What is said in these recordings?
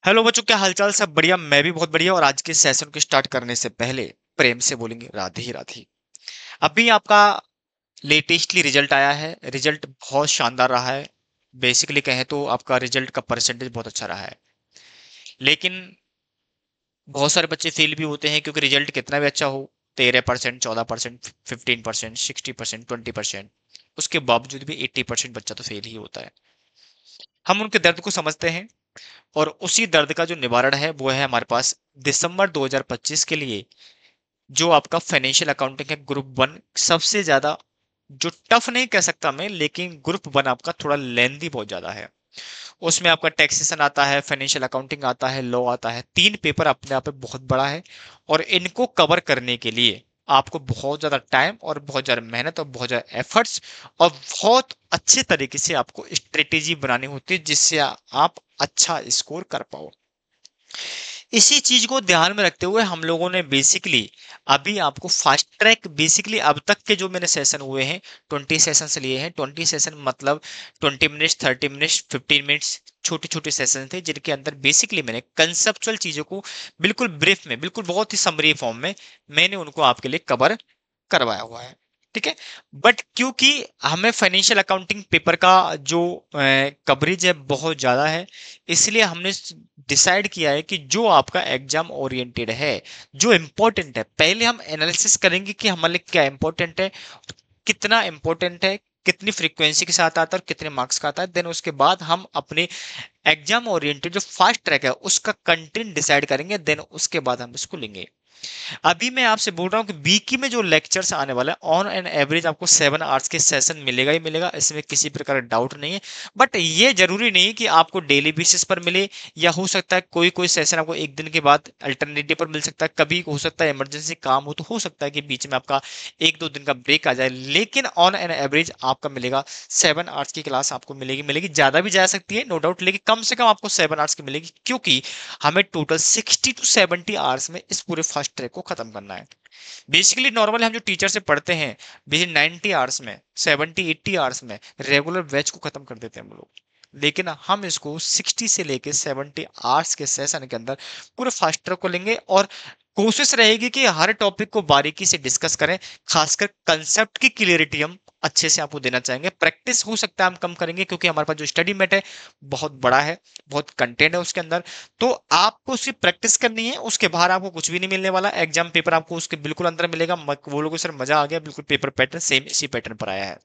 Hello बच्चों, क्या हालचाल? सब बढ़िया? मैं भी बहुत बढ़िया। और आज के सेशन को स्टार्ट करने से पहले प्रेम से बोलेंगे राधे ही राधे। अभी आपका लेटेस्टली रिजल्ट आया है। रिजल्ट बहुत शानदार रहा है। बेसिकली कहें तो आपका रिजल्ट का परसेंटेज बहुत अच्छा रहा है। लेकिन बहुत सारे बच्चे फेल भी होते हैं, क्योंकि रिजल्ट कितना भी अच्छा हो, 13%, 14%, 15%, 60%, 20%, उसके बावजूद भी 80% बच्चा तो फेल ही होता है। हम उनके दर्द को समझते हैं, और उसी दर्द का जो निवारण है वो है हमारे पास दिसंबर 2025 के लिए जो आपका फाइनेंशियल अकाउंटिंग है ग्रुप वन। सबसे ज्यादा जो टफ नहीं कह सकता मैं, लेकिन ग्रुप वन आपका थोड़ा लेंदी बहुत ज्यादा है। उसमें आपका टैक्सेशन आता है, फाइनेंशियल अकाउंटिंग आता है, लॉ आता है। तीन पेपर अपने आप में बहुत बड़ा है। और इनको कवर करने के लिए आपको बहुत ज्यादा टाइम और बहुत ज्यादा मेहनत और बहुत ज्यादा एफर्ट्स और बहुत अच्छे तरीके से आपको स्ट्रेटेजी बनानी होती है, जिससे आप अच्छा स्कोर कर पाओ। इसी चीज को ध्यान में रखते हुए हम लोगों ने बेसिकली अभी आपको फास्ट ट्रैक, बेसिकली अब तक के जो मैंने सेशन हुए हैं 20 सेशन लिए हैं। 20 सेशन मतलब 20 मिनट्स, 30 मिनट्स, 15 मिनट्स, छोटे छोटे सेशन थे, जिनके अंदर बेसिकली मैंने कंसेप्चुअल चीजों को बिल्कुल ब्रीफ में, बिल्कुल बहुत ही समरी फॉर्म में मैंने उनको आपके लिए कवर करवाया हुआ है। ठीक है। बट क्योंकि हमें फाइनेंशियल अकाउंटिंग पेपर का जो कवरेज है बहुत ज्यादा है, इसलिए हमने डिसाइड किया है कि जो आपका एग्जाम ओरिएंटेड है, जो इंपॉर्टेंट है, पहले हम एनालिसिस करेंगे कि हमारे लिए क्या इंपॉर्टेंट है, कितना इंपॉर्टेंट है, कितनी फ्रीक्वेंसी के साथ आता है और कितने मार्क्स का आता है। देन उसके बाद हम अपने एग्जाम ओरिएंटेड जो फास्ट ट्रैक है उसका कंटेंट डिसाइड करेंगे। देन उसके बाद हम इसको लेंगे। अभी मैं आपसे बोल रहा हूँ कि वीकी में जो लेक्चर्स आने वाला है, ऑन एन एवरेज आपको 7 आवर्स के सेशन मिलेगा ही मिलेगा, इसमें किसी प्रकार का डाउट नहीं है। बट ये जरूरी नहीं कि आपको डेली बेसिस पर मिले, या हो सकता है कोई कोई सेशन आपको एक दिन के बाद अल्टरनेटिव पर मिल सकता है। कभी हो सकता है इमरजेंसी काम हो सकता है कि बीच में आपका एक दो दिन का ब्रेक आ जाए, लेकिन ऑन एन एवरेज आपका मिलेगा 7 आवर्स की क्लास आपको मिलेगी। मिलेगी ज्यादा भी जा सकती है, नो डाउट, लेकिन कम से कम आपको 7 आवर्स की मिलेगी, क्योंकि हमें टोटल 60 to 70 आवर्स में इस पूरे फास्ट ट्रैक को खत्म करना है। बेसिकली नॉर्मली हम जो टीचर से पढ़ते हैं, बेसिकली 90 आवर्स में, 70-80 आवर्स में रेगुलर बैच को खत्म कर देते हैं हम लोग। लेकिन हम इसको 60 से लेके 70 आवर्स के सेशन के अंदर पूरे फास्ट ट्रैक को लेंगे, और कोशिश रहेगी कि हर टॉपिक को बारीकी से डिस्कस करें। खासकर कंसेप्ट की क्लियरिटी हम अच्छे से आपको देना चाहेंगे। प्रैक्टिस हो सकता है हम कम करेंगे, क्योंकि हमारे पास जो स्टडी मेट है बहुत बड़ा है, बहुत कंटेंट है उसके अंदर। तो आपको सिर्फ प्रैक्टिस करनी है, उसके बाहर आपको कुछ भी नहीं मिलने वाला। एग्जाम पेपर आपको उसके बिल्कुल अंदर मिलेगा। वो लोग सर मजा आ गया, बिल्कुल पेपर पैटर्न सेम इसी पैटर्न पर आया है।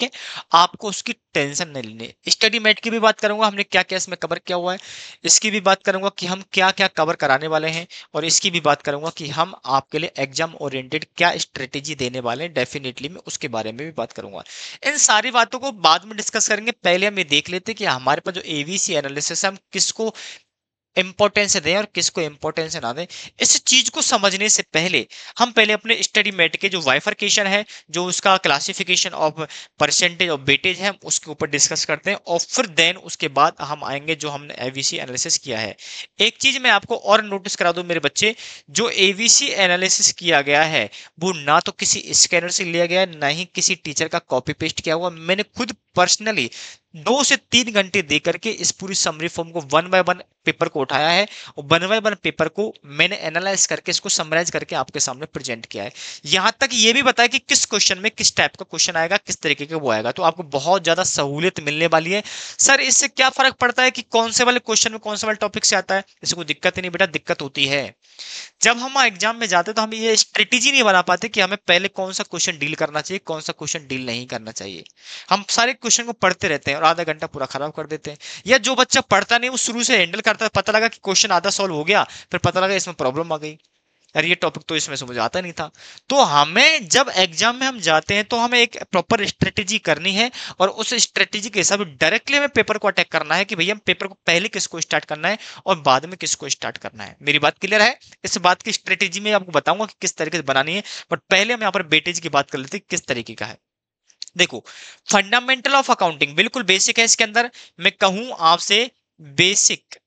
ठीक है। आपको उसकी टेंशन नहीं लेनी है। स्टडी मेट की भी बात करूंगा, हमने क्या क्या इसमें कवर किया हुआ है, इसकी भी बात करूंगा कि हम क्या क्या कवर कराने वाले हैं, और इसकी भी बात करूंगा कि हम आपके लिए एग्जाम ओरिएंटेड क्या स्ट्रेटेजी देने वाले हैं। डेफिनेटली मैं उसके बारे में भी बात करूंगा। इन सारी बातों को बाद में डिस्कस करेंगे। पहले हम ये देख लेते हैं कि हमारे पास जो एवीसी एनालिसिस है, हम किसको इंपॉर्टेंस दें और किसको इंपॉर्टेंस ना दें। इस चीज को समझने से पहले हम पहले अपने स्टडी मेट के जो वाइफरकेशन है, जो उसका classification of percentage of weightage है, उसके ऊपर डिस्कस करते हैं, और फिर देन उसके बाद हम आएंगे जो हमने एवीसी एनालिसिस किया है। एक चीज मैं आपको और नोटिस करा दूं मेरे बच्चे, जो एवीसी एनालिसिस किया गया है वो ना तो किसी स्कैनर से लिया गया है, ना ही किसी टीचर का कॉपी पेस्ट किया हुआ। मैंने खुद पर्सनली 2 से 3 घंटे दे करके इस पूरी समरी फॉर्म को वन बाय वन पेपर को उठाया है, और वन बाय वन पेपर को मैंने एनालाइज करके इसको समराइज करके आपके सामने प्रेजेंट किया है। यहां तक ये भी बताया कि किस क्वेश्चन में किस टाइप का क्वेश्चन आएगा, किस तरीके का वो आएगा, तो आपको बहुत ज्यादा सहूलियत मिलने वाली है। सर इससे क्या फर्क पड़ता है कि कौन से वाले क्वेश्चन में कौन से वाले टॉपिक से आता है? इससे कोई दिक्कत ही नहीं बेटा, दिक्कत होती है जब हम एग्जाम में जाते तो हम ये स्ट्रेटेजी नहीं बना पाते कि हमें पहले कौन सा क्वेश्चन डील करना चाहिए, कौन सा क्वेश्चन डील नहीं करना चाहिए। हम सारे क्वेश्चन को पढ़ते रहते हैं और आधा घंटा पूरा खराब कर देते हैं। या जो बच्चा पढ़ता नहीं वो शुरू से हैंडल करता है, पता लगा कि क्वेश्चन आधा सॉल्व हो गया, फिर पता लगा इसमें प्रॉब्लम आ गई, यार ये टॉपिक तो इसमें से मुझे आता नहीं था। तो हमें जब एग्जाम में हम जाते हैं तो हमें एक प्रॉपर स्ट्रेटेजी करनी है, और उस स्ट्रेटेजी के हिसाब से डायरेक्टली हमें पेपर को अटैक करना है कि भैया हम पेपर को पहले किसको स्टार्ट करना है और बाद में किसको स्टार्ट करना है। मेरी बात क्लियर है? इस बात की स्ट्रेटेजी में आपको बताऊंगा कि किस तरीके से बनानी है। बट पहले हम यहाँ पर बेटेज की बात कर लेते हैं किस तरीके का है। देखो, फंडामेंटल ऑफ अकाउंटिंग बिल्कुल बेसिक है। इसके अंदर मैं कहूं आपसे, बेसिक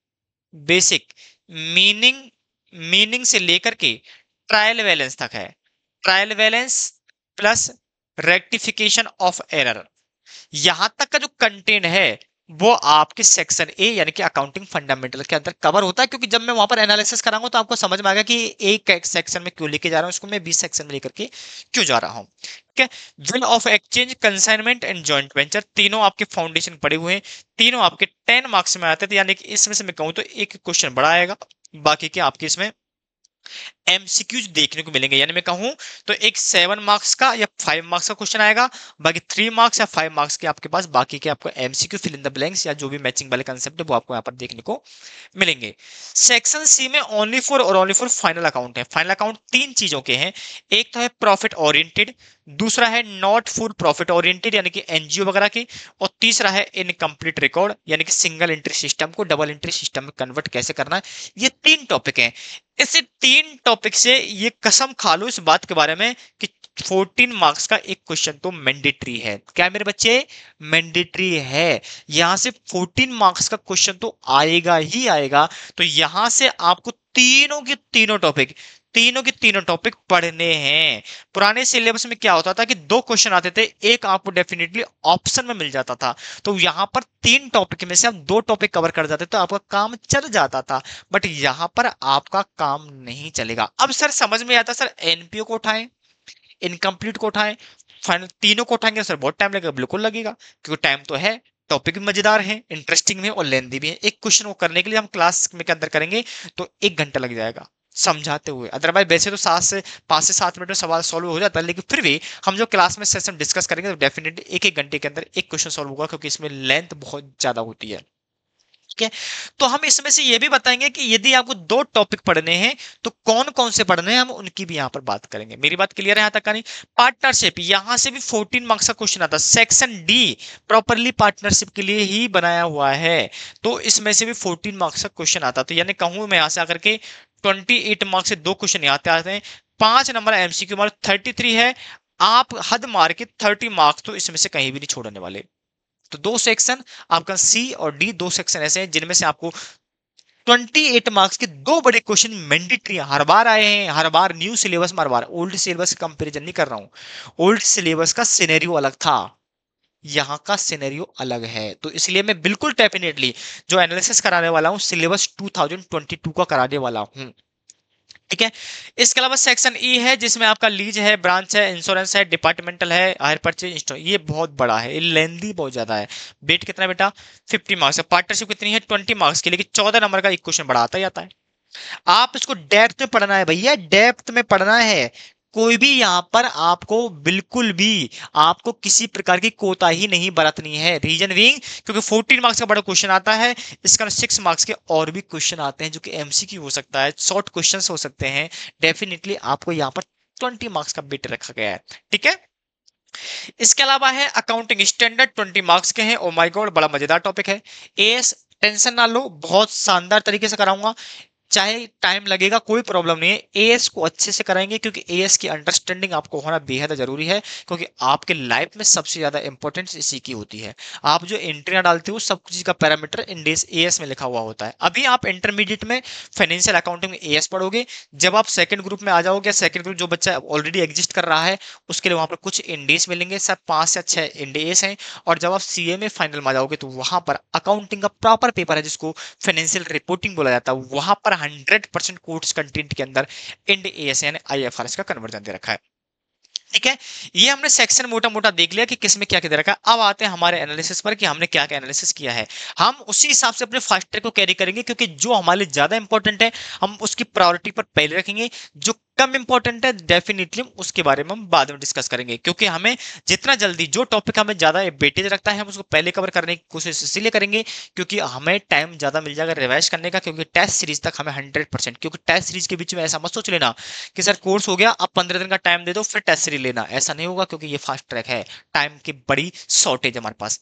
बेसिक मीनिंग मीनिंग से लेकर के ट्रायल बैलेंस तक है। Trial balance plus rectification of error, यहां तक का जो कंटेंट है वो आपके सेक्शन ए यानी कि अकाउंटिंग फंडामेंटल के अंदर कवर होता है, क्योंकि जब मैं वहां पर एनालिसिस कराऊंगा तो आपको समझ में आएगा कि एक सेक्शन में क्यों लेके जा रहा हूँ उसको, मैं 20 सेक्शन में लेकर के क्यों जा रहा हूँ। ठीक है। Bill of exchange, consignment and joint venture, तीनों आपके फाउंडेशन पड़े हुए हैं, तीनों आपके 10 मार्क्स में आते थे, यानी कि इसमें से मैं कहूँ तो एक क्वेश्चन बड़ा आएगा, बाकी के आपके इसमें एमसीक्यूज देखने को मिलेंगे। यानी मैं कहूं तो एक 7 मार्क्स का या 5 मार्क्स का क्वेश्चन आएगा, बाकी 3 मार्क्स या 5 मार्क्स के आपके पास बाकी के आपको MCQ fill in the blanks या जो भी मैचिंग वाले कंसेप्ट है वो आपको यहाँ पर देखने को मिलेंगे। सेक्शन सी में ओनली फॉर और ओनली फॉर फाइनल अकाउंट है। फाइनल अकाउंट तीन चीजों के हैं, एक तो है प्रॉफिट ओरिएंटेड, दूसरा है नॉट फॉर प्रॉफिट ओरिएंटेड यानी कि एनजीओ वगैरह की, और तीसरा है इनकम्प्लीट रिकॉर्ड यानी कि सिंगल एंट्री सिस्टम को डबल एंट्री सिस्टम में कन्वर्ट कैसे करना है। ये तीन टॉपिक हैं। इस तीन टॉपिक से ये कसम खा लो इस बात के बारे में कि 14 मार्क्स का एक क्वेश्चन तो मैंडेटरी है। क्या मेरे बच्चे? मैंडेटरी है। यहां से 14 मार्क्स का क्वेश्चन तो आएगा ही आएगा। तो यहां से आपको तीनों के तीनों टॉपिक पढ़ने हैं। पुराने सिलेबस में क्या होता था कि दो क्वेश्चन आते थे, एक आपको डेफिनेटली ऑप्शन में मिल जाता था, तो यहां पर तीन टॉपिक में से आप दो टॉपिक कवर कर जाते तो आपका काम चल जाता था। बट यहां पर आपका काम नहीं चलेगा। अब सर समझ में आता सर एनपीओ को उठाएं, इनकम्प्लीट को उठाएं, फाइनल तीनों को उठाएंगे सर बहुत टाइम लगेगा। बिल्कुल लगेगा, क्योंकि टाइम तो है, टॉपिक भी मजेदार है, इंटरेस्टिंग भी है और लेंदी भी है। एक क्वेश्चन को करने के लिए हम क्लास में के अंदर करेंगे तो 1 घंटा लग जाएगा समझाते हुए। अदरवाइज वैसे तो 5 से 7 मिनट में सवाल सॉल्व हो जाता है, लेकिन फिर भी हम जो क्लास में सेशन डिस्कस करेंगे तो डेफिनेटली 1-1 घंटे के अंदर एक क्वेश्चन सॉल्व होगा, क्योंकि इसमें लेंथ बहुत ज्यादा होती है। ठीक है। तो हम इसमें से ये भी बताएंगे कि यदि आपको दो टॉपिक पढ़ने हैं तो कौन कौन से पढ़ने हैं, हम उनकी भी यहां पर बात करेंगे। मेरी बात क्लियर है यहां तक का नहीं? पार्टनरशिप, यहां से भी 14 मार्क्स का क्वेश्चन आता है। सेक्शन डी प्रॉपरली पार्टनरशिप के लिए ही बनाया हुआ है, तो इसमें से भी 14 मार्क्स का क्वेश्चन आता है। तो यानी कहूं मैं यहां से आकर के 28 मार्क्स से दो क्वेश्चन यहाँ आते हैं, 5 नंबर एमसीक्यू मार्क 33 है। आप हद मार के 30 मार्क्स तो इसमें से कहीं भी नहीं छोड़ने वाले। तो दो सेक्शन आपका सी और डी, दो सेक्शन ऐसे हैं जिनमें से आपको 28 मार्क्स के दो बड़े क्वेश्चन मैंडेटरी हर बार आए हैं। हर बार न्यू सिलेबस में, हर बार ओल्ड सिलेबस का कंपैरिजन नहीं कर रहा हूं। ओल्ड सिलेबस का सिनेरियो अलग था, यहाँ का सिनेरियो अलग है। तो इसलिए मैं बिल्कुल डेफिनेटली जो एनालिसिस कराने वाला हूं सिलेबस 2022 का कराने वाला हूं। ठीक है। इसके अलावा सेक्शन ई है जिसमें आपका लीज है, ब्रांच है, इंश्योरेंस है, डिपार्टमेंटल है, हायर परचेज, ये बहुत बड़ा है, ये लेंदी बहुत ज्यादा है। वेट कितना बेटा? 50 मार्क्स है। पार्टनरशिप कितनी है? 20 मार्क्स की, लेकिन 14 नंबर का एक क्वेश्चन बड़ा आता ही आता है। आप इसको डेप्थ में पढ़ना है भैया, डेप्थ में पढ़ना है। कोई भी यहां पर आपको बिल्कुल भी आपको किसी प्रकार की कोताही नहीं बरतनी है। रीजन बीइंग क्योंकि 14 मार्क्स का बड़ा क्वेश्चन आता है, इसका 6 मार्क्स के और भी क्वेश्चन आते हैं जो कि एमसीक्यू हो सकता है, शॉर्ट क्वेश्चंस हो सकते हैं। डेफिनेटली आपको यहां पर 20 मार्क्स का बिट रखा गया है। ठीक है। इसके अलावा है अकाउंटिंग स्टैंडर्ड, 20 मार्क्स के हैं। ओ माय गॉड, बड़ा मजेदार टॉपिक है। एएस टेंशन ना लो, बहुत शानदार तरीके से कराऊंगा, चाहे टाइम लगेगा कोई प्रॉब्लम नहीं है। एएस को अच्छे से कराएंगे, क्योंकि एएस की अंडरस्टैंडिंग आपको होना बेहद जरूरी है, क्योंकि आपके लाइफ में सबसे ज्यादा इंपॉर्टेंस इसी की होती है। आप जो एंट्रियां डालते हो सब चीज का पैरामीटर इंडेक्स एएस में लिखा हुआ होता है। अभी आप इंटरमीडिएट में फाइनेंशियल अकाउंटिंग में एएस पढ़ोगे, जब आप सेकंड ग्रुप में आ जाओगे, सेकंड ग्रुप जो बच्चा ऑलरेडी एग्जिस्ट कर रहा है उसके लिए वहां पर कुछ इंडेक्स मिलेंगे, सब 5 से 6 इंडेक्स हैं। और जब आप सीए में फाइनल में आ जाओगे तो वहां पर अकाउंटिंग का प्रॉपर पेपर है जिसको फाइनेंशियल रिपोर्टिंग बोला जाता है, वहां पर 100% कोर्स कंटेंट के अंदर इंड एएस यानी आईएफआरएस का कन्वर्जन दे रखा है। ठीक है। ये हमने सेक्शन मोटा मोटा देख लिया कि किसमें क्या क्या दे रखा है। अब आते हैं हमारे एनालिसिस पर कि हमने क्या क्या एनालिसिस किया है। हम उसी हिसाब से अपने फास्ट ट्रैक को कैरी करेंगे, क्योंकि जो हमारे लिए ज्यादा इंपॉर्टेंट है हम उसकी प्रायोरिटी पर पहले रखेंगे, जो कम इंपॉर्टेंट है डेफिनेटली उसके बारे में हम बाद में डिस्कस करेंगे। क्योंकि हमें जितना जल्दी जो टॉपिक हमें ज्यादा वेटेज रखता है हम उसको पहले कवर करने की कोशिश इसलिए करेंगे क्योंकि हमें टाइम ज्यादा मिल जाएगा रिवाइज करने का। क्योंकि टेस्ट सीरीज तक हमें 100%, क्योंकि टेस्ट सीरीज के बीच में ऐसा मत सोच लेना कि सर कोर्स हो गया अब 15 दिन का टाइम दे दो फिर टेस्ट सीरीज लेना, ऐसा नहीं होगा, क्योंकि ये फास्ट ट्रैक है, टाइम की बड़ी शॉर्टेज हमारे पास।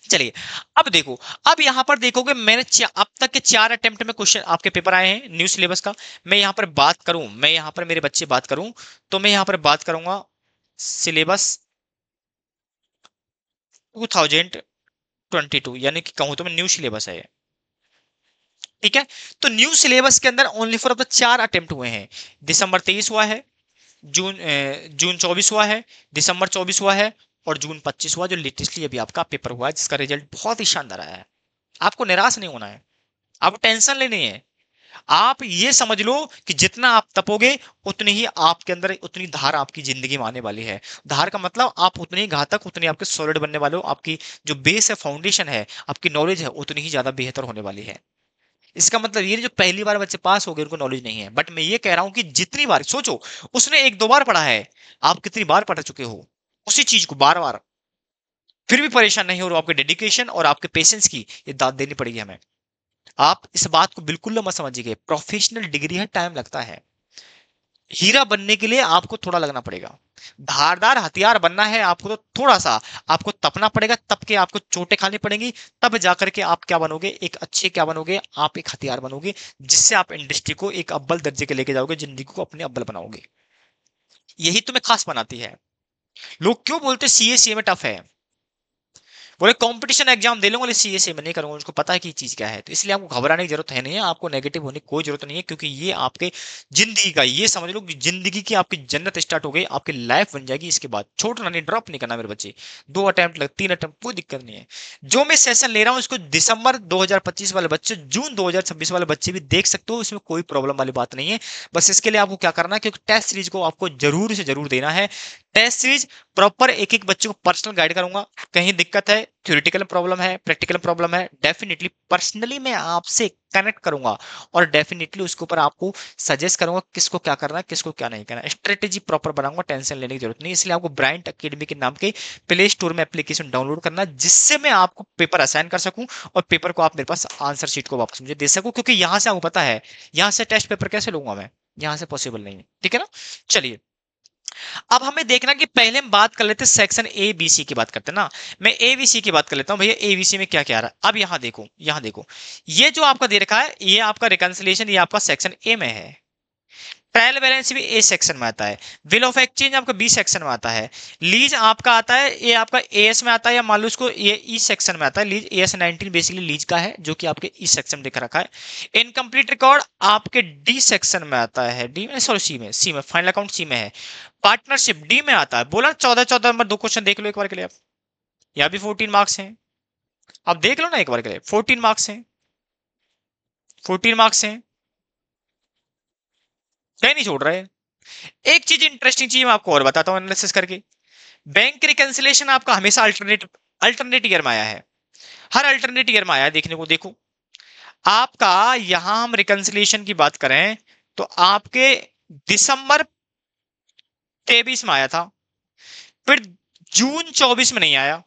चलिए अब देखो, अब यहां पर देखोगे मैंने अब तक के 4 अटेम्प्ट में क्वेश्चन आपके पेपर आए हैं न्यू सिलेबस का। मैं यहां पर बात करूं, मैं यहां पर मेरे बच्चे बात करूं, तो मैं यहां पर बात करूंगा सिलेबस 2022, यानी कि कहूं तो मैं न्यू सिलेबस है। ठीक है। तो न्यू सिलेबस के अंदर ओनली फॉर अब तक 4 अटेम्प्ट हुए हैं। दिसंबर 23 हुआ है, जून 24 हुआ है, दिसंबर 24 हुआ है, और जून 25 हुआ, जो लेटेस्टली अभी आपका पेपर हुआ है, जिसका रिजल्ट बहुत ही शानदार आया है। आपको निराश नहीं होना है, आपको टेंशन लेनी है। आप ये समझ लो कि जितना आप तपोगे, उतनी ही आपके अंदर, उतनी धार आपकी जिंदगी में आने वाली है। धार का मतलब आप उतनी ही घातक, उतनी आपके सॉलिड बनने वाले हो। आपकी जो बेस है, फाउंडेशन है, आपकी नॉलेज है, उतनी ही ज्यादा बेहतर होने वाली है। इसका मतलब ये नहीं जो पहली बार बच्चे पास हो गए उनको नॉलेज नहीं है, बट मैं ये कह रहा हूं कि जितनी बार सोचो, उसने एक दो बार पढ़ा है, आप कितनी बार पढ़ चुके हो उसी चीज को बार बार, फिर भी परेशान नहीं हो रहे हो। आपके डेडिकेशन और आपके पेशेंस की ये दाद देनी पड़ेगी हमें। आप इस बात को बिल्कुल मत समझिए, प्रोफेशनल डिग्री है, टाइम लगता है। हीरा बनने के लिए आपको थोड़ा लगना पड़ेगा। धारदार हथियार बनना है आपको तो थोड़ा सा आपको तपना पड़ेगा, तप के आपको चोटें खानी पड़ेंगी, तब जाकर के आप क्या बनोगे, एक अच्छे क्या बनोगे, आप एक हथियार बनोगे, जिससे आप इंडस्ट्री को एक अव्वल दर्जे के लेके जाओगे, जिंदगी को अपने अव्वल बनाओगे। यही तुम्हें खास बनाती है। लोग क्यों बोलते सीए में टफ है, बोले कंपटीशन एग्जाम दे लूंगा, सीएसए में नहीं करूंगा, उसको पता है कि चीज क्या है। तो इसलिए आपको घबराने की जरूरत है नहीं है, आपको नेगेटिव होने की कोई जरूरत नहीं है, क्योंकि ये आपके जिंदगी का, ये समझ लो कि जिंदगी की आपकी जन्नत स्टार्ट हो गई, आपकी लाइफ बन जाएगी। इसके बाद छोड़ना नहीं, ड्रॉप नहीं करना मेरे बच्चे। 2 अटेम्प्ट लग, 3 अटेम्प्ट, कोई दिक्कत नहीं है। जो मैं सेशन ले रहा हूँ इसको दिसंबर 2025 वाले बच्चे, जून 2026 वाले बच्चे भी देख सकते हो, इसमें कोई प्रॉब्लम वाली बात नहीं है। बस इसके लिए आपको क्या करना है, क्योंकि टेस्ट सीरीज को आपको जरूर से जरूर देना है। टेस्ट सीरीज प्रॉपर एक एक बच्चे को पर्सनल गाइड करूंगा। कहीं दिक्कत है, थ्योरेटिकल प्रॉब्लम है, प्रैक्टिकल प्रॉब्लम है, डेफिनेटली पर्सनली मैं आपसे कनेक्ट करूंगा और डेफिनेटली उसके ऊपर आपको सजेस्ट करूंगा किसको क्या करना है, किसको क्या नहीं करना है। स्ट्रेटेजी प्रॉपर बनाऊंगा, टेंशन लेने की जरूरत नहीं। इसलिए आपको ब्राइंट एकेडमी के नाम के प्ले स्टोर में एप्लीकेशन डाउनलोड करना है, जिससे मैं आपको पेपर असाइन कर सकूं और पेपर को आप मेरे पास आंसर शीट को वापस मुझे दे सकूं। क्योंकि यहां से आपको पता है, यहां से टेस्ट पेपर कैसे लूंगा मैं, यहां से पॉसिबल नहीं है। ठीक है ना। चलिए, अब हमें देखना कि पहले हम बात कर लेते हैं सेक्शन ए बी सी की बात करते हैं ना। मैं ए बी सी की बात कर लेता हूं भैया, ए बी सी में क्या क्या आ रहा है। अब यहां देखो, यहां देखो, ये जो आपका दे रखा है, ये आपका रिकंसिलिएशन, ये आपका सेक्शन ए में है। ट्रायल बैलेंस भी ए सेक्शन में आता है। बिल ऑफ एक्सचेंज आपका बी सेक्शन में आता है। लीज आपका आता है, ये आपका एएस में आता है, या मान लो इसको ये ई सेक्शन में आता है। लीज AS-19 बेसिकली लीज का है, जो कि आपके ई सेक्शन में दिख रखा है। इनकम्प्लीट रिकॉर्ड आपके डी सेक्शन में आता है, डी में, सॉरी सी में, फाइनल अकाउंट सी में है। पार्टनरशिप डी में आता है। बोला 14 नंबर, 2 क्वेश्चन देख लो एक बार के लिए आप, यहाँ भी 14 मार्क्स हैं। अब देख लो ना एक बार के लिए, 14 मार्क्स हैं, 14 मार्क्स हैं, कहीं नहीं छोड़ रहे। एक चीज, इंटरेस्टिंग चीज मैं आपको और बताता हूं एनालिसिस करके। बैंक रिकंसिलेशन आपका हमेशा अल्टरनेट अल्टरनेट ईयर में आया है, हर अल्टरनेट ईयर में आया है। देखने को देखो, आपका यहां हम रिकंसिलेशन की बात करें तो आपके दिसंबर 23 में आया था, फिर जून 24 में नहीं आया,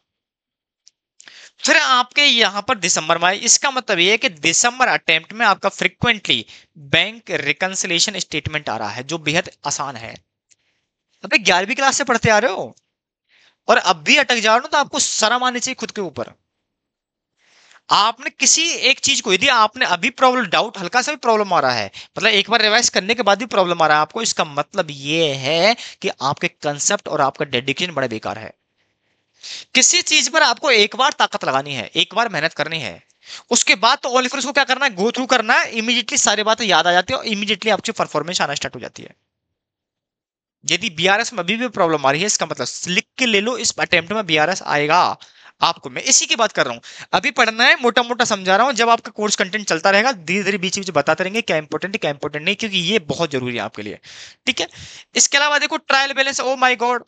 फिर आपके यहां पर दिसंबर में आया। इसका मतलब यह है कि दिसंबर अटेम्प्ट में आपका फ्रिक्वेंटली बैंक रिकंसिलेशन स्टेटमेंट आ रहा है, जो बेहद आसान है। अबे 11वीं क्लास से पढ़ते आ रहे हो और अब भी अटक जा रहे हो, तो आपको शर्म आनी चाहिए खुद के ऊपर। आपने किसी एक चीज को, यदि आपने अभी प्रॉब्लम, डाउट हल्का सा भी प्रॉब्लम आ रहा है, मतलब एक बार रिवाइज करने के बाद भी प्रॉब्लम आ रहा है आपको, इसका मतलब ये है कि आपके कंसेप्ट और आपका डेडिकेशन बड़ा बेकार है। किसी चीज पर आपको एक बार ताकत लगानी है, एक बार मेहनत करनी है, उसके बाद तो ओनली फिर उसको क्या करना है, गो थ्रू करना है। इमीडिएटली सारी बातें याद आ जाती है और इमीडिएटली आपकी परफॉर्मेंस आना स्टार्ट हो जाती है। यदि बीआरएस में अभी भी प्रॉब्लम आ रही है, इसका मतलब लिख के ले लो, इस अटेम्प्ट में बीआरएस आएगा आपको। मैं इसी की बात कर रहा हूं, अभी पढ़ना है, मोटा मोटा समझा रहा हूं। जब आपका कोर्स कंटेंट चलता रहेगा, धीरे धीरे बीच बीच बताते रहेंगे क्या इंपॉर्टेंट है क्या इंपॉर्टेंट नहीं, क्योंकि ये बहुत जरूरी है आपके लिए। ठीक है। इसके अलावा देखो, trial balance, oh my God,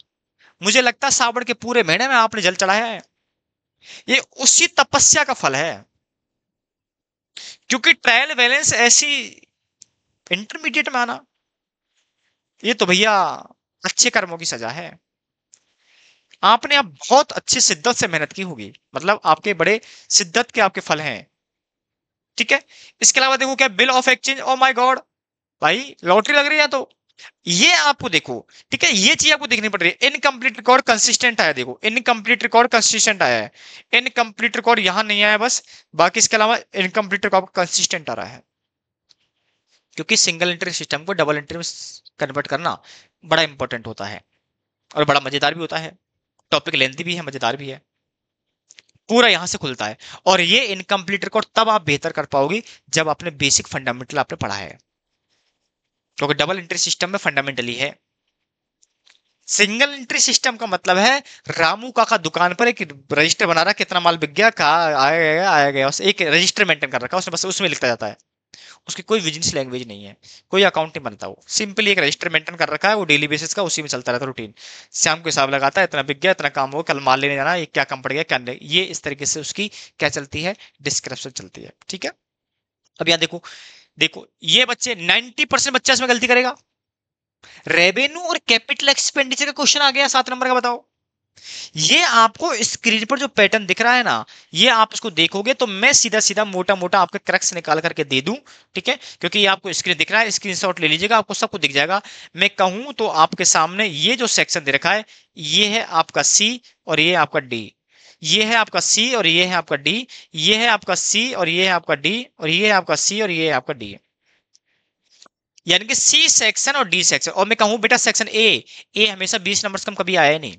मुझे लगता है सावन के पूरे महीने में आपने जल चढ़ाया है। ये उसी तपस्या का फल है, क्योंकि ट्रायल बैलेंस ऐसी इंटरमीडिएट में आना, ये तो भैया अच्छे कर्मों की सजा है। आपने अब बहुत अच्छी शिद्दत से मेहनत की होगी, मतलब आपके बड़े शिद्दत के आपके फल हैं। ठीक है। इसके अलावा देखो क्या, bill of exchange, oh my God, भाई लॉटरी लग रही है। तो ये आपको देखो, ठीक है, ये चीज आपको देखनी पड़ रही है। इनकम्प्लीट रिकॉर्ड कंसिस्टेंट आया, देखो इनकम्प्लीट रिकॉर्ड कंसिस्टेंट आया है। इनकम्प्लीट रिकॉर्ड यहां नहीं आया बस, बाकी इसके अलावा इनकम्प्लीट रिकॉर्ड कंसिस्टेंट आ रहा है। क्योंकि सिंगल एंट्री सिस्टम को डबल एंट्री में कन्वर्ट करना बड़ा इंपॉर्टेंट होता है और बड़ा मजेदार भी होता है। टॉपिक लेंथी भी है, मजेदार भी है, पूरा यहां से खुलता है। और ये इनकम्प्लीट रिकॉर्ड तब आप बेहतर कर पाओगे जब आपने बेसिक फंडामेंटल आपने पढ़ा है, क्योंकि डबल एंट्री सिस्टम में फंडामेंटली है। सिंगल एंट्री सिस्टम का मतलब है रामू काका दुकान पर एक रजिस्टर बना रहा, कितना माल बिक गया, कहाँ आया गया, बस एक रजिस्टर मेंटेन कर रखा है उसने, बस उसमें लिखता जाता है। उसकी कोई बिजनेस लैंग्वेज नहीं है, कोई अकाउंट नहीं बनता, वो सिंपली एक रजिस्टर मेंटेन कर रखा है, वो डेली बेसिस का उसी में चलता रहता है रूटीन। शाम को हिसाब लगाता है, इतना बिक गया, इतना काम हो, कल माल लेने जाना, ये क्या कम पड़ गया क्या नहीं, ये इस तरीके से उसकी क्या चलती है, डिस्क्रिप्शन चलती है। ठीक है। अब यहाँ देखो, देखो ये बच्चे 90% बच्चा इसमें गलती करेगा। रेवेन्यू और कैपिटल एक्सपेंडिचर का क्वेश्चन आ गया 7 नंबर का, बताओ। ये आपको स्क्रीन पर जो पैटर्न दिख रहा है ना, ये आप इसको देखोगे तो मैं सीधा सीधा मोटा मोटा आपके क्रक्स निकाल करके दे दूं। ठीक है, क्योंकि ये आपको स्क्रीन दिख रहा है, स्क्रीनशॉट ले लीजिएगा, आपको सब कुछ दिख जाएगा। मैं कहूं तो आपके सामने ये जो सेक्शन दे रखा है, ये है आपका सी और ये है आपका डी, ये है आपका सी और ये है आपका डी, ये है आपका सी और ये है आपका डी, और ये है आपका सी और ये है आपका डी। यानी कि सी सेक्शन और डी सेक्शन। और मैं कहूं बेटा सेक्शन ए हमेशा 20 नंबर से कम कभी आया नहीं,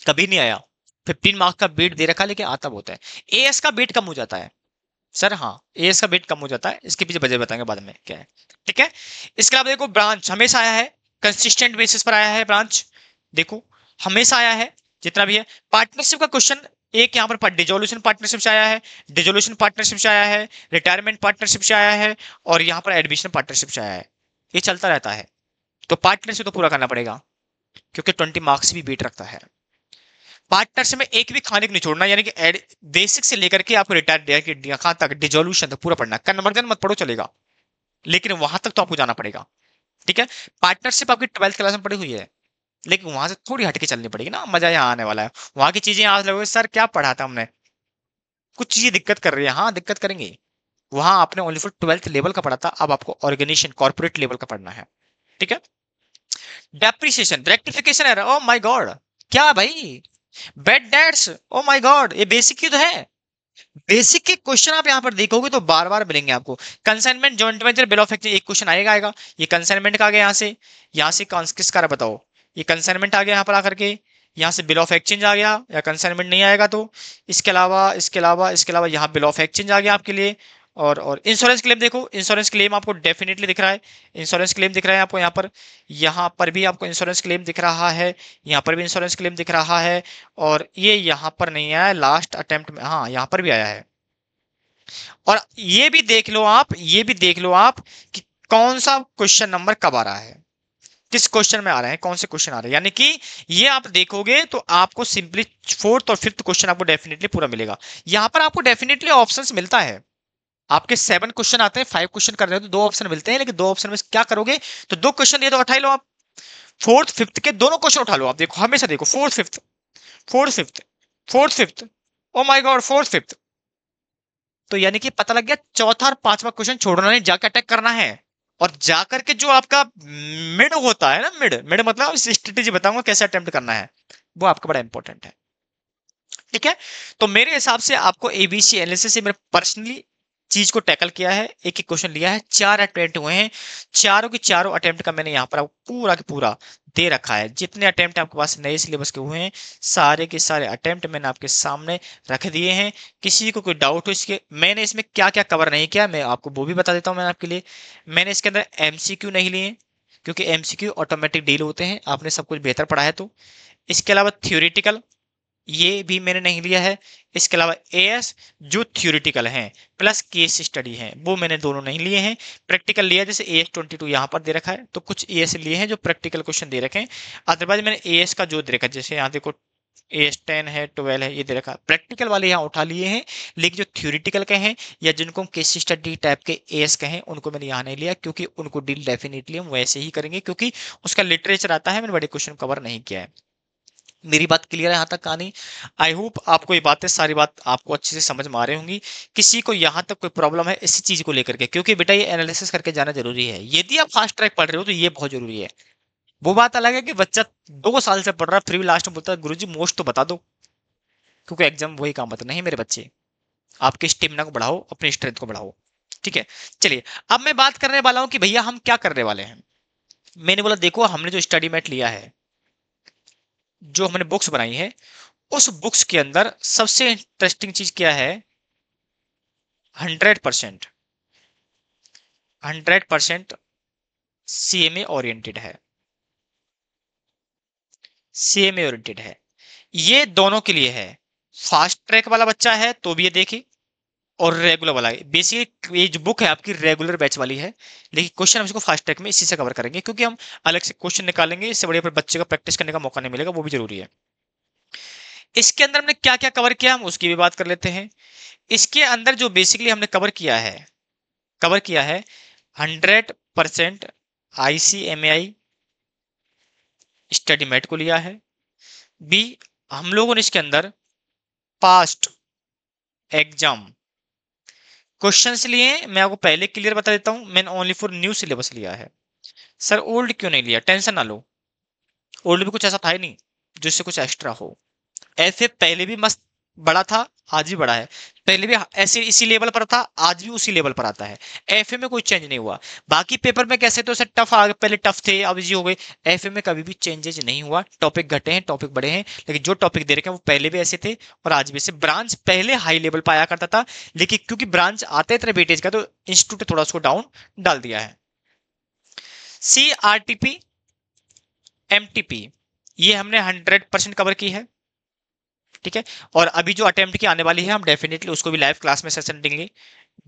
कभी नहीं आया। 15 मार्क्स का वेट दे रखा है, लेकिन आता बहुत है। एएस का वेट कम हो जाता है सर, हाँ एएस का वेट कम हो जाता है, इसके पीछे वजह बताएंगे बाद में क्या है। ठीक है। इसके अलावा देखो ब्रांच हमेशा आया है, कंसिस्टेंट बेसिस पर आया है ब्रांच, देखो हमेशा आया है जितना भी है। पार्टनरशिप का क्वेश्चन एक यहाँ पर डिजोल्यूशन पार्टनरशिप से आया है, डिजोल्यूशन पार्टनरशिप से आया है, रिटायरमेंट पार्टनरशिप से आया है, और यहाँ पर एडमिशन पार्टनरशिप से आया है। ये चलता रहता है, तो पार्टनरशिप तो पूरा करना पड़ेगा, क्योंकि 20 मार्क्स भी वेट रखता है। पार्टनरशिप में एक भी खाने को नहीं छोड़ना, यानी कि बेसिक से लेकर के आपको रिटायर कहां तक डिजोल्यूशन तक पूरा पढ़ना। कन्वर्जन मत पढ़ो चलेगा, लेकिन वहां तक तो आपको जाना पड़ेगा। ठीक है। पार्टनरशिप आपकी 12th क्लास में पढ़ी हुई है, लेकिन वहां से थोड़ी हटके चलनी पड़ेगी ना, मजा यहाँ आने वाला है। वहां की चीजें आज लगोगे सर क्या पढ़ा था हमने, कुछ चीजें दिक्कत कर रही है, हाँ दिक्कत करेंगी। वहां आपने ओनली फॉर 12th लेवल का पढ़ा था, अब आपको ऑर्गेनाइजेशन कॉर्पोरेट लेवल का पढ़ना है। ठीक है। Depreciation rectification error, oh my God, क्या भाई, bad debts, oh my God, ये बेसिक की तो है। बेसिक के क्वेश्चन आप यहाँ पर देखोगे तो बार बार मिलेंगे आपको। Consignment joint venture bill of exchange, एक क्वेश्चन आएगा। ये कंसाइनमेंट का आ गया, यहाँ से किसका रहा बताओ। ये कंसाइनमेंट आ गया यहाँ पर आकर के, यहाँ से बिल ऑफ एक्सचेंज आ गया, या कंसाइनमेंट नहीं आएगा तो। इसके अलावा यहाँ बिल ऑफ एक्सचेंज आ गया आपके लिए। और इंश्योरेंस क्लेम देखो, इंश्योरेंस क्लेम आपको डेफिनेटली दिख रहा है, इंश्योरेंस क्लेम दिख रहा है आपको यहाँ पर भी आपको इंश्योरेंस क्लेम दिख रहा है, यहाँ पर भी इंश्योरेंस क्लेम दिख रहा है। और ये यहाँ पर नहीं आया लास्ट अटेम्प्ट में, हाँ यहाँ पर भी आया है। और ये भी देख लो आप कि कौन सा क्वेश्चन नंबर कब आ रहा है, किस क्वेश्चन में आ रहे हैं, कौन से क्वेश्चन आ रहे हैं। यानी कि ये आप देखोगे तो आपको सिंपली 4th और 5th क्वेश्चन आपको डेफिनेटली पूरा मिलेगा। यहां पर आपको डेफिनेटली ऑप्शंस मिलता है। आपके 7 क्वेश्चन आते हैं, 5 क्वेश्चन कर रहे हो तो 2 ऑप्शन मिलते हैं, लेकिन 2 ऑप्शन में क्या करोगे, तो 2 क्वेश्चन दिए तो उठा ही लो आप। 4th 5th के दोनों क्वेश्चन उठा लो आप, देखो हमेशा देखो 4th 5th, 4th 5th, 4th 5th, oh my God 4th 5th। तो यानी कि पता लग गया, चौथा और पांचवा क्वेश्चन छोड़ना नहीं, जाकर अटैक करना है। और जाकर के जो आपका मिड होता है ना, मिड मिड मतलब स्ट्रेटेजी बताऊंगा कैसे अटेम्प्ट करना है, वो आपका बड़ा इंपॉर्टेंट है। ठीक है। तो मेरे हिसाब से आपको एबीसी एनालिसिस से मेरे पर्सनली चीज को टैकल किया है, एक एक क्वेश्चन लिया है, 4 अटेम्प्ट हुए हैं, चारों के चारों अटेम्प्ट का मैंने यहाँ पर आपको पूरा के पूरा दे रखा है। जितने अटेम्प्ट आपके पास नए सिलेबस के हुए हैं, सारे के सारे अटेम्प्ट मैंने आपके सामने रख दिए हैं। किसी को कोई डाउट हो इसके, मैंने इसमें क्या क्या कवर नहीं किया मैं आपको वो भी बता देता हूँ मैं आपके लिए। मैंने इसके अंदर एमसीक्यू नहीं लिए, क्योंकि एमसीक्यू ऑटोमेटिक डील होते हैं, आपने सब कुछ बेहतर पढ़ा है तो। इसके अलावा थ्योरेटिकल ये भी मैंने नहीं लिया है। इसके अलावा एएस जो थ्योरेटिकल हैं प्लस केस स्टडी हैं, वो मैंने दोनों नहीं लिए हैं। प्रैक्टिकल लिया, जैसे एएस 22 यहाँ पर दे रखा है, तो कुछ एएस लिए हैं जो प्रैक्टिकल क्वेश्चन दे रखे हैं। अदरवाइज मैंने एएस का जो दे रखा है, जैसे यहाँ देखो एएस 10 है, 12 है, ये दे रखा है, प्रैक्टिकल वाले यहाँ उठा लिए हैं। लेकिन जो थ्योरेटिकल के हैं या जिनको हम केस स्टडी टाइप के एएस कहें, उनको मैंने यहाँ नहीं लिया, क्योंकि उनको डील डेफिनेटली हम वैसे ही करेंगे, क्योंकि उसका लिटरेचर आता है, मैंने बड़े क्वेश्चन कवर नहीं किया है। मेरी बात क्लियर है यहाँ तक कहानी। आई होप आपको ये बातें सारी बात आपको अच्छे से समझ में आ रही होंगी। किसी को यहाँ तक कोई प्रॉब्लम है इसी चीज को लेकर के, क्योंकि बेटा ये एनालिसिस करके जाना जरूरी है। यदि आप फास्ट ट्रैक पढ़ रहे हो तो ये बहुत जरूरी है। वो बात अलग है कि बच्चा 2 साल से पढ़ रहा है, फिर भी लास्ट में बोलता है गुरुजी मोस्ट तो बता दो, क्योंकि एग्जाम वही काम आता नहीं मेरे बच्चे। आपकी स्टेमिना को बढ़ाओ, अपनी स्ट्रेंथ को बढ़ाओ। ठीक है। चलिए, अब मैं बात करने वाला हूँ कि भैया हम क्या करने वाले हैं। मैंने बोला देखो हमने जो स्टडी मैट लिया है, जो हमने बुक्स बनाई है, उस बुक्स के अंदर सबसे इंटरेस्टिंग चीज क्या है, 100% 100% सीएमए ओरिएंटेड है। CMA ओरिएंटेड है। ये दोनों के लिए है। फास्ट ट्रैक वाला बच्चा है तो भी ये देखिए, और रेगुलर वाला है। बेसिकली ये जो बुक है आपकी रेगुलर बैच वाली है, लेकिन क्वेश्चन हम इसको फास्ट ट्रैक में इसी से कवर करेंगे, क्योंकि हम अलग से क्वेश्चन निकालेंगे, इससे बढ़िया फिर बच्चे को प्रैक्टिस करने का मौका नहीं मिलेगा, वो भी जरूरी है। इसके अंदर हमने क्या क्या कवर किया हम उसकी भी बात कर लेते हैं। इसके अंदर जो बेसिकली हमने कवर किया है 100% ICMAI स्टडी मेट को लिया है। बी, हम लोगों ने इसके अंदर पास्ट एग्जाम क्वेश्चंस लिए। मैं आपको पहले क्लियर बता देता हूं, मैंने ओनली फॉर न्यू सिलेबस लिया है। सर ओल्ड क्यों नहीं लिया? टेंशन ना लो, ओल्ड भी कुछ ऐसा था ही नहीं जिससे कुछ एक्स्ट्रा हो। ऐसे पहले भी मस्त बड़ा था, आज भी बड़ा है। पहले भी ऐसे इसी लेवल पर था, आज भी उसी लेवल पर आता है। एफए में कोई चेंज नहीं हुआ। बाकी पेपर में कैसे तो सर टफ आ गए, पहले टफ थे अब इजी हो गए। एफए में कभी भी चेंजेस नहीं हुआ, टॉपिक घटे हैं टॉपिक बढ़े हैं, लेकिन जो टॉपिक दे रखे हैं वो पहले भी ऐसे थे और आज भी ऐसे। ब्रांच पहले हाई लेवल पर आया करता था, लेकिन क्योंकि ब्रांच आते इतने वेटेज का तो इंस्टीट्यूट थोड़ा उसको डाउन डाल दिया है। CRTP MTP ये हमने 100% कवर की है, ठीक है। और अभी जो अटेम्प्ट की आने वाली है हम डेफिनेटली उसको भी लाइव क्लास में सेशन देंगे।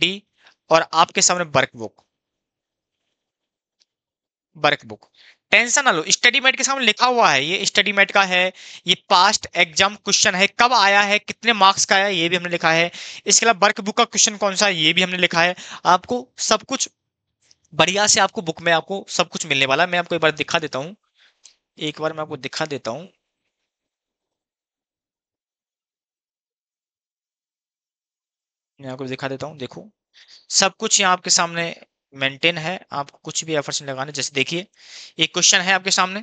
डी, और आपके सामने वर्क बुक टेंशन ना लो, स्टडी मेट के सामने लिखा हुआ है, ये स्टडी मेट का है। ये पास्ट एग्जाम क्वेश्चन है, कब आया है, कितने मार्क्स का है, ये भी हमने लिखा है। इसके अलावा वर्क बुक का क्वेश्चन कौन सा है ये भी हमने लिखा है। आपको सब कुछ बढ़िया से आपको बुक में आपको सब कुछ मिलने वाला है। मैं आपको एक बार दिखा देता हूँ, एक बार मैं आपको दिखा देता हूँ। मैं आपको दिखा देता हूँ, देखो सब कुछ यहाँ आपके सामने मेंटेन है, आपको कुछ भी एफर्ट्स नहीं लगाने। जैसे देखिए एक क्वेश्चन है आपके सामने,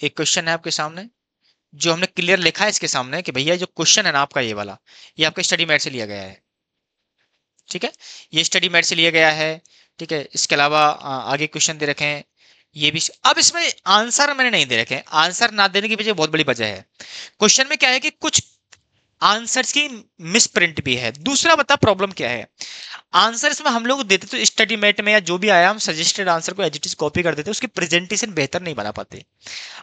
एक क्वेश्चन है आपके सामने जो हमने क्लियर लिखा है इसके सामने कि भैया जो क्वेश्चन है ना आपका ये वाला, ये आपका स्टडी मैट से लिया गया है, ठीक है। ये स्टडी मैट से लिया गया है, ठीक है। इसके अलावा आगे क्वेश्चन दे रखे हैं, ये भी। अब इसमें आंसर मैंने नहीं दे रखे हैं, आंसर ना देने की वजह बहुत बड़ी वजह है। क्वेश्चन में क्या है कि कुछ आंसर्स की मिस प्रिंट भी है। दूसरा बता प्रॉब्लम क्या है, आंसर इसमें हम लोग देते तो स्टडी मेट में या जो भी आया हम सजेस्टेड आंसर को एज इट इज कॉपी कर देते, उसकी प्रेजेंटेशन बेहतर नहीं बना पाते।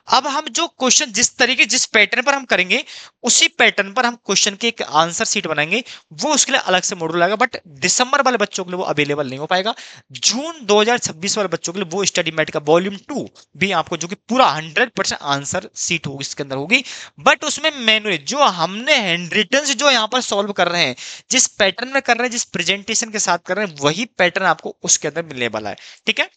अब हम जो क्वेश्चन जिस तरीके जिस पैटर्न पर हम करेंगे उसी पैटर्न पर हम क्वेश्चन की एक आंसर शीट बनाएंगे, वो उसके लिए अलग से मॉड्यूल आएगा। बट दिसंबर वाले बच्चों के लिए वो अवेलेबल नहीं हो पाएगा। जून 2026 वाले बच्चों के लिए वो स्टडी मेट का वॉल्यूम 2 भी आपको, जो कि पूरा 100% आंसर शीट होगी इसके अंदर होगी। बट उसमें मैनुअली जो हमने हैंड रिटन से जो यहाँ पर सॉल्व कर रहे हैं, जिस पैटर्न में कर रहे हैं, जिस प्रेजेंटेशन के साथ कर रहे हैं, वही पैटर्न आपको उसके अंदर मिलने वाला है, ठीक है।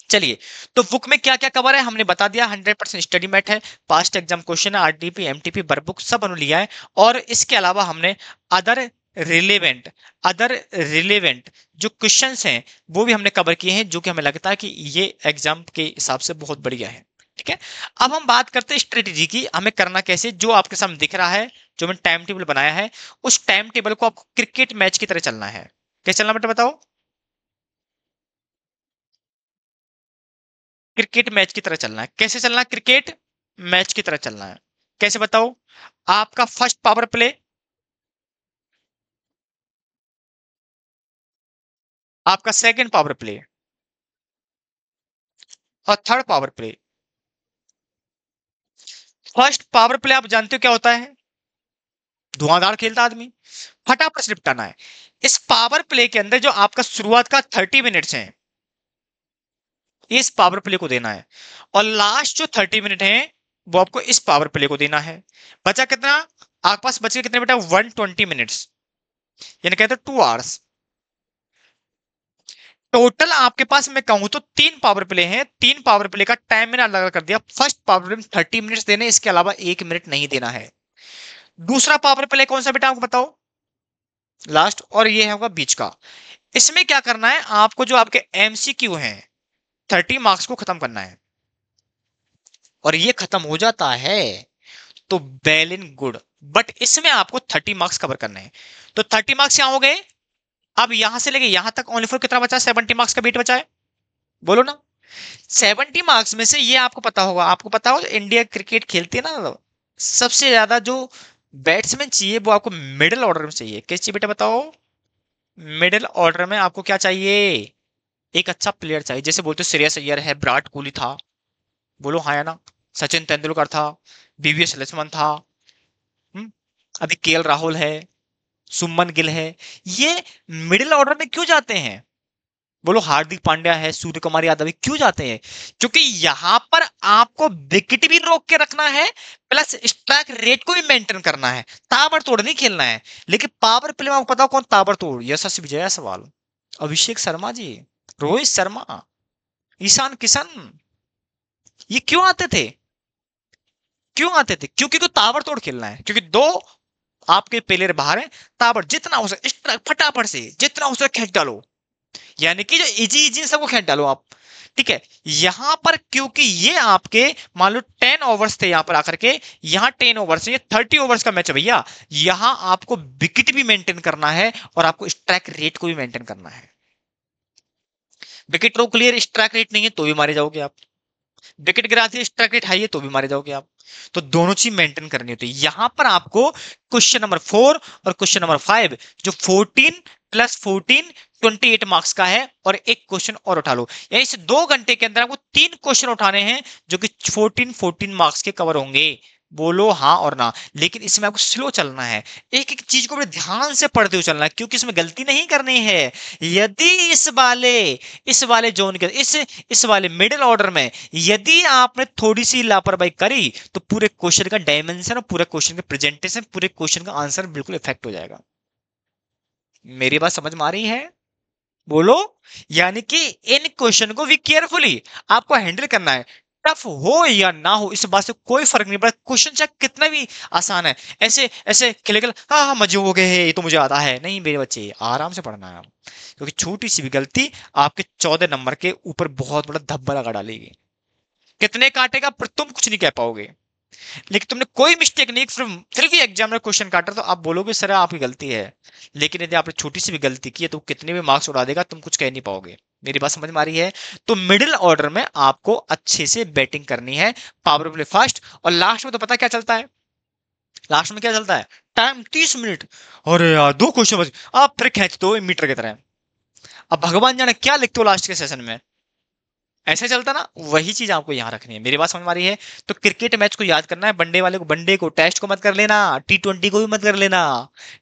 चलिए, तो बुक में क्या क्या कवर है हमने बता दिया। 100% स्टडी मेट है, पास्ट एग्जाम क्वेश्चन है, आरटीपी एमटीपी वर्क बुक सब हमने लिया है। और इसके अलावा हमने अदर रिलेवेंट अदर रिलेवेंट जो क्वेश्चंस हैं वो भी हमने कवर किए हैं, जो कि हमें लगता है कि ये एग्जाम के हिसाब से बहुत बढ़िया है, ठीक है। अब हम बात करते हैं स्ट्रेटेजी की, हमें करना कैसे। जो आपके सामने दिख रहा है, जो मैंने टाइम टेबल बनाया है, उस टाइम टेबल को आपको क्रिकेट मैच की तरह चलना है। कैसे चलना बेटा बताओ? क्रिकेट मैच की तरह चलना है। कैसे चलना है? क्रिकेट मैच की तरह चलना है। कैसे बताओ? आपका फर्स्ट पावर प्ले, आपका सेकंड पावर प्ले और third power play. First power play आप जानते हो क्या होता है? धुआंधार खेलता आदमी, फटाफट से निपटाना है। इस पावर प्ले के अंदर जो आपका शुरुआत का 30 मिनट्स है, इस पावर प्ले को देना है। और लास्ट जो 30 मिनट है वो आपको इस पावर प्ले को देना है। बचा कितना आपके पास? बचे कितने बेटा? 120 मिनट्स, यानी कहते हैं 2 आवर्स। टोटल आपके पास मैं कहूं तो 3 पावर प्ले हैं। 3 पावर प्ले का टाइम मैंने अलग कर दिया। फर्स्ट पावर प्ले में 30 मिनट्स देने, इसके अलावा 1 मिनट नहीं देना है। दूसरा पावर प्ले कौन सा बेटा आपको बताओ? लास्ट, और ये होगा बीच का। इसमें क्या करना है आपको? जो आपके MCQ हैं 30 मार्क्स को खत्म करना है, और ये खत्म हो जाता है तो वेल इन गुड। बट इसमें आपको 30 मार्क्स कवर करने हैं। तो 30 मार्क्स यहां हो गए। अब यहां से लेके यहां तक ओनली फॉर कितना बचा? 70 मार्क्स का बेट बचा है, बोलो ना। 70 मार्क्स में से ये आपको पता होगा, आपको पता हो इंडिया क्रिकेट खेलती है ना, सबसे ज्यादा जो बैट्समैन चाहिए वो आपको मिडिल ऑर्डर में चाहिए। किस चाहिए बेटा बताओ? मिडिल ऑर्डर में आपको क्या चाहिए? एक अच्छा प्लेयर चाहिए। जैसे बोलते श्रेयस अय्यर है, विराट कोहली था, बोलो हाँ या ना। सचिन तेंदुलकर था, वीवीएस लक्ष्मण था, हम्म, अभी केएल राहुल है, सुमन गिल है। ये मिडिल ऑर्डर में क्यों जाते हैं? बोलो हार्दिक पांड्या है, सूर्य कुमार यादव है, क्यों जाते हैं? क्योंकि यहां पर आपको विकेट भी रोक के रखना है, प्लस स्ट्राइक रेट को भी मेंटेन करना है, ताबड़तोड़ नहीं खेलना है। लेकिन पावर प्ले में आपको पता हो कौन ताबड़तोड़? यशस्वी जायसवाल, अभिषेक शर्मा जी, रोहित शर्मा, ईशान किशन, ये क्यों आते थे? क्यों आते थे? क्योंकि को ताबड़तोड़ खेलना है, क्योंकि दो आपके प्लेयर बाहर है, ताबड़ जितना हो सके स्ट्राइक फटाफट से जितना हो सके खींच डालो, यानी कि जो इजी इजी सबको खींच डालो आप। ठीक है, यहां पर क्योंकि ये आपके मान लो 10 ओवर्स थे, यहां पर आकर के यहां 10 ओवर्स, ये 30 ओवर्स का मैच है भैया। यहां आपको विकेट भी मेंटेन करना है और आपको स्ट्राइक रेट को भी मेंटेन करना है। विकेट रो क्लियर, स्ट्राइक रेट नहीं है तो भी मारे जाओगे आप। विकेट गिराती है, स्ट्राइक रेट हाई है तो भी मारे जाओगे आप। तो दोनों चीज मेंटेन करनी होती है। यहां पर आपको क्वेश्चन नंबर 4 और क्वेश्चन नंबर 5 जो 14 प्लस 14 28 मार्क्स का है, और एक क्वेश्चन और उठा लो। यानी इस 2 घंटे के अंदर आपको 3 क्वेश्चन उठाने हैं जो कि 14 मार्क्स के कवर होंगे। बोलो हाँ और ना। लेकिन इसमें आपको स्लो चलना है, एक एक चीज को बड़े ध्यान से पढ़ते हुए चलना है, क्योंकि इसमें गलती नहीं करनी है। यदि इस वाले जोन के इस वाले मिडिल ऑर्डर में यदि आपने थोड़ी सी लापरवाही करी तो पूरे क्वेश्चन का डायमेंशन और पूरे क्वेश्चन का प्रेजेंटेशन, पूरे क्वेश्चन का आंसर बिल्कुल इफेक्ट हो जाएगा। मेरी बात समझ में आ रही है? बोलो। यानी कि इन क्वेश्चन को भी केयरफुली आपको हैंडल करना है। टफ हो या ना हो इस बात से कोई फर्क नहीं पड़ता, क्वेश्चन चाहे कितना भी आसान है। ऐसे ऐसे खेले खेले हाँ हाँ मजे हो गए हैं, ये तो मुझे आता है, नहीं मेरे बच्चे आराम से पढ़ना है। क्योंकि छोटी सी भी गलती आपके 14 नंबर के ऊपर बहुत बड़ा धब्बा लगा डालेगी। कितने काटेगा पर तुम कुछ नहीं कह पाओगे, लेकिन तुमने कोई मिस्टेक नहीं, फिर भी एग्जाम में क्वेश्चन काटा तो आप बोलोगे सर आपकी गलती है। लेकिन यदि आपने छोटी सी भी गलती की है तो कितने भी मार्क्स उड़ा देगा, तुम कुछ कह नहीं पाओगे। मेरी बात समझ में आ रही है? तो मिडिल ऑर्डर में आपको अच्छे से बैटिंग करनी है, पावर प्ले फर्स्ट, और लास्ट में तो पता क्या चलता है? लास्ट में क्या चलता है? Time 30 minute. अरे यार 2 क्वेश्चन बच, आप फिर खींच दो मीटर की तरह। अब भगवान जाने क्या लिखते हो लास्ट के सेशन में। ऐसे चलता ना, वही चीज आपको यहाँ रखनी है। मेरी बात समझ में आ रही है? तो क्रिकेट मैच को याद करना है, वनडे वाले को, वनडे को, टेस्ट को मत कर लेना, T20 को भी मत कर लेना।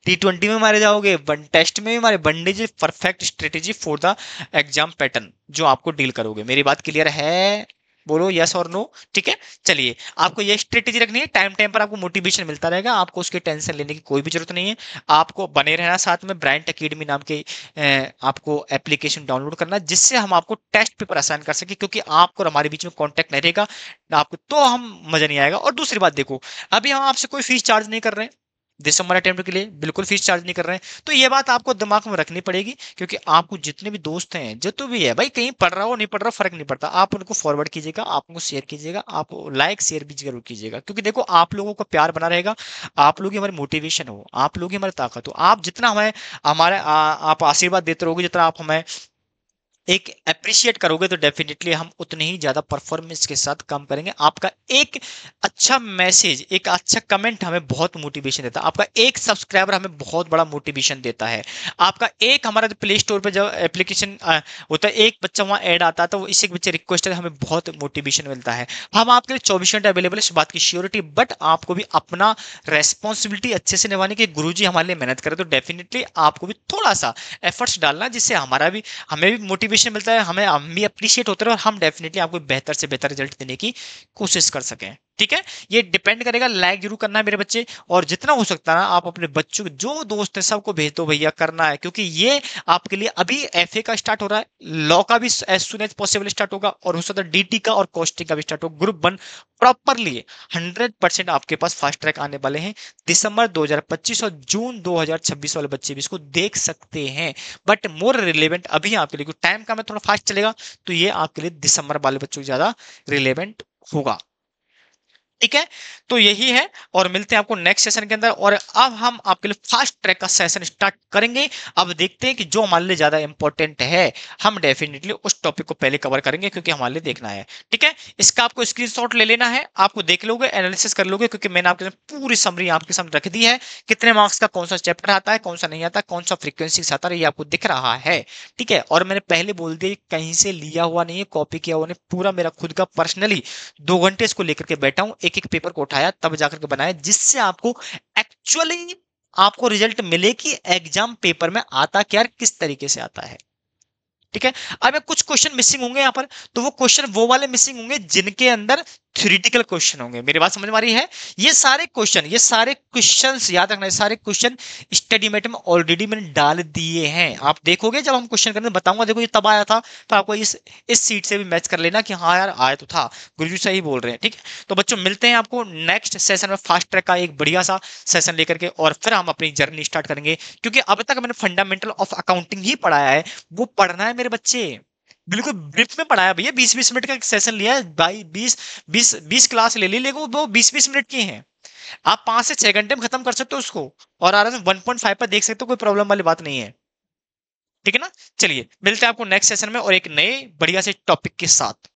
T20 में मारे जाओगे, वन टेस्ट में भी मारे। वनडे जी perfect strategy for the exam pattern जो आपको डील करोगे। मेरी बात क्लियर है? बोलो यस और नो। ठीक है, चलिए आपको ये स्ट्रेटेजी रखनी है, टाइम टाइम पर आपको मोटिवेशन मिलता रहेगा, आपको उसकी टेंशन लेने की कोई भी जरूरत नहीं है। आपको बने रहना साथ में, ब्रांड एकेडमी नाम के आपको एप्लीकेशन डाउनलोड करना, जिससे हम आपको टेस्ट पेपर असाइन कर सके, क्योंकि आपको और हमारे बीच में कांटेक्ट नहीं रहेगा आपको, तो हम मजा नहीं आएगा। और दूसरी बात देखो, अभी हम आपसे कोई फीस चार्ज नहीं कर रहे हैं, दिसंबर अटेम्प्ट के लिए बिल्कुल फीस चार्ज नहीं कर रहे हैं। तो ये बात आपको दिमाग में रखनी पड़ेगी, क्योंकि आपको जितने भी दोस्त हैं, जो तो भी है भाई, कहीं पढ़ रहा हो नहीं पढ़ रहा फर्क नहीं पड़ता, आप उनको फॉरवर्ड कीजिएगा, आप उनको शेयर कीजिएगा, आप लाइक शेयर भी जरूर कीजिएगा, क्योंकि देखो आप लोगों का प्यार बना रहेगा, आप लोग ही हमारी मोटिवेशन हो, आप लोग ही हमारी ताकत हो। आप जितना हमें हमारे आप आशीर्वाद देते रहोगे, जितना आप हमें एक अप्रिशिएट करोगे, तो डेफिनेटली हम उतने ही ज्यादा परफॉर्मेंस के साथ काम करेंगे। आपका एक अच्छा मैसेज, एक अच्छा कमेंट हमें बहुत मोटिवेशन देता है, आपका एक सब्सक्राइबर हमें बहुत बड़ा मोटिवेशन देता है, आपका एक हमारा प्ले स्टोर पे जब एप्लीकेशन होता है, एक बच्चा वहां ऐड आता है, तो वो इसी बच्चे रिक्वेस्ट है, हमें बहुत मोटिवेशन मिलता है। हम आपके लिए 24 घंटे अवेलेबल है, इस बात की श्योरिटी, बट आपको भी अपना रेस्पॉन्सिबिलिटी अच्छे से निभाने की गुरुजी हमारे लिए मेहनत करे, तो डेफिनेटली आपको भी थोड़ा सा एफर्ट्स डालना, जिससे हमें भी मोटिवेशन मिलता है, हम भी अप्रिशिएट होते हैं, और हम डेफिनेटली आपको बेहतर से बेहतर रिजल्ट देने की कोशिश कर सकें। ठीक है, ये डिपेंड करेगा, लाइक जरूर करना है मेरे बच्चे, और जितना हो सकता है ना आप अपने बच्चों के जो दोस्त हैं सबको भेज दो भैया, करना है, क्योंकि ये आपके लिए अभी एफए का स्टार्ट हो रहा है, लॉ का भी as soon as possible start होगा, और हो सकता है डीटी का और कॉस्टिंग का भी स्टार्ट होगा। ग्रुप 1 प्रॉपरली 100% आपके पास फास्ट ट्रैक आने वाले हैं, दिसंबर 2025 और जून 2026 वाले बच्चे भी इसको देख सकते हैं। बट मोर रिलेवेंट अभी आपके लिए, टाइम का मैं थोड़ा फास्ट चलेगा, तो ये आपके लिए दिसंबर वाले बच्चों को ज्यादा रिलेवेंट होगा। ठीक है, तो यही है और मिलते हैं आपको नेक्स्ट सेशन के अंदर। और अब हम आपके लिए फास्ट ट्रैक का सेशन स्टार्ट करेंगे। अब देखते हैं कि जो हमारे लिए ज्यादा इंपॉर्टेंट है, हम डेफिनेटली उस टॉपिक को पहले कवर करेंगे क्योंकि हमारे लिए देखना है। ठीक है, इसका आपको स्क्रीनशॉट ले लेना है, आपको देख लोगे, एनालिसिस कर लोगे, क्योंकि मैंने आपके सामने पूरी समरी आपके सामने रख दी है। कितने मार्क्स का कौन सा चैप्टर आता है, कौन सा नहीं आता, कौन सा फ्रीक्वेंसी से आता है, ये आपको दिख रहा है। ठीक है, और मैंने पहले बोल दिया कहीं से लिया हुआ नहीं है, कॉपी किया हुआ नहीं, पूरा मेरा खुद का पर्सनली 2 घंटे इसको लेकर के बैठा हूं, एक एक पेपर को उठाया तब जाकर के बनाया, जिससे आपको एक्चुअली आपको रिजल्ट मिले कि एग्जाम पेपर में आता क्या, किस तरीके से आता है। ठीक है, अब कुछ क्वेश्चन मिसिंग होंगे यहाँ पर, तो वो क्वेश्चन वो वाले मिसिंग होंगे जिनके अंदर थ्योरेटिकल क्वेश्चन होंगे। मेरी बात समझ में आ रही है? ये सारे क्वेश्चंस याद रखना, ये सारे क्वेश्चन स्टडी मेट में ऑलरेडी मैंने डाल दिए हैं। आप देखोगे जब हम क्वेश्चन करने बताऊंगा, देखो ये तब आया था, तो आपको इस सीट से भी मैच कर लेना कि हाँ यार आया तो था, गुरुजी सही बोल रहे हैं। ठीक है, तो बच्चों मिलते हैं आपको नेक्स्ट सेशन में फास्ट ट्रैक का एक बढ़िया सा सेशन लेकर के, और फिर हम अपनी जर्नी स्टार्ट करेंगे। क्योंकि अब तक मैंने फंडामेंटल ऑफ अकाउंटिंग ही पढ़ाया है, वो पढ़ना है मेरे बच्चे। बिल्कुल ब्रीफ में पढ़ाया भैया, 20-20 मिनट का एक सेशन लिया है भाई, 20 क्लास ले ली, लेकिन वो 20-20 मिनट की हैं। आप 5 से 6 घंटे में खत्म कर सकते हो उसको, और आराम से 1.5 पर देख सकते हो, कोई प्रॉब्लम वाली बात नहीं है। ठीक है ना, चलिए मिलते हैं आपको नेक्स्ट सेशन में और एक नए बढ़िया से टॉपिक के साथ।